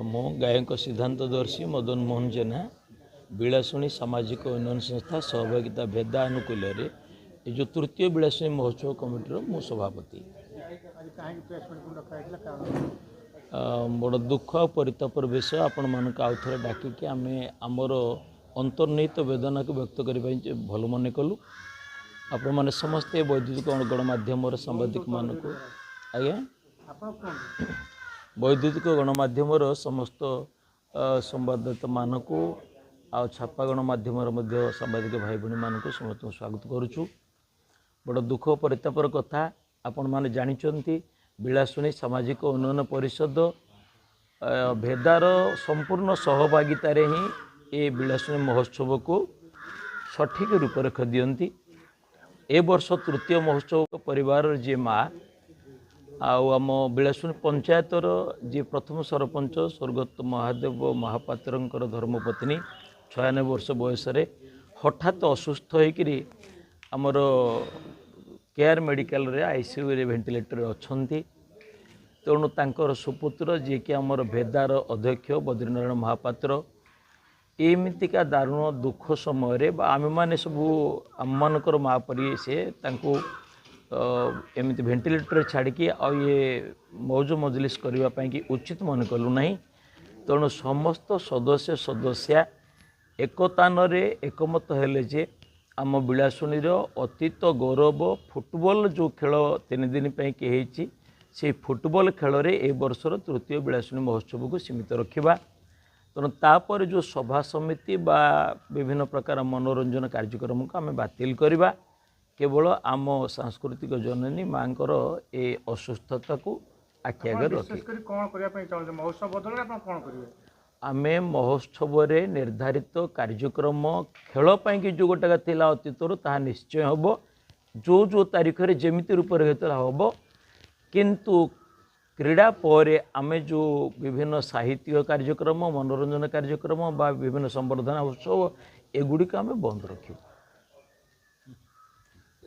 मो गायक सिद्धांतदर्शी मदन मोहन जेना बिलासुणी सामाजिक उन्नयन संस्था सहभागिता भेदा अनुकूल ये जो तृतीय बिलासुणी महोत्सव कमिटी मो सभापति बड़ दुख और परितापर विषय आपण मानक आउ थे डाकिकी आम आमर अंतर्निहित वेदना को व्यक्त करने भल मन कलु आपण मैंने समस्ते वैद्युतिक गणमाध्यम सांबादिक मानक आज्ञा वैद्युतिक गणमाध्यम समस्त संवाददाता मानक आ छापा गणमाध्यम सांबादिक भाई भाई मानक समस्त स्वागत करुचु। बड़ दुख परितापर कथा आपण मैंने जानी बिलासुणी सामाजिक उन्नयन परिषद भेदार संपूर्ण सहभागितार ही ये बिलासुणी महोत्सव को सठिक रूपरेख दियंती। ए वर्ष तृतीय महोत्सव परिवार जी माँ आम बिलासुणी पंचायतर जी प्रथम सरपंच स्वर्गत महादेव महापात्र धर्मपत्नी 96 वर्ष बयस हठात असुस्थ होकर आमर केयर मेडिकल रे आईसीयू रे वेंटिलेटर अच्छी तेणु तांकर सुपुत्र जी कि आमर भेदार अध्यक्ष बद्रीनारायण महापात्र एमतीका दारुण दुख समय आम मैंने सबू आम मानकर माँ परी से एमती वेंटिलेटर छाड़ी ये मौज मजलिस करने की उचित मन कलु ना तेणु समस्त सदस्य सदस्या एकतान एकमत हेले जे आम बिलासुणी अतीत गौरव फुटबॉल जो खेल 3 दिन कही से फुटबॉल खेल रे ए वर्षर तृतीय बिलासुणी महोत्सव को सीमित रखा तेणु तापर जो सभा समिति बा विभिन्न प्रकार मनोरंजन कार्यक्रम को आम बातिल करवा केवल आम सांस्कृतिक जननी माँ ए असुस्थता को आखि आगे रखी आमे महोत्सव रे निर्धारित कार्यक्रम खेल की जो गोटा थिला अतीतर ताहा निश्चय हम जो जो तारीख रे जेमिति रूप हम किंतु क्रीड़ा पर आमे जो विभिन्न साहित्य कार्यक्रम मनोरंजन कार्यक्रम बा विभिन्न संवर्धना उत्सव एगुड़ी आमे बंद रखिबु।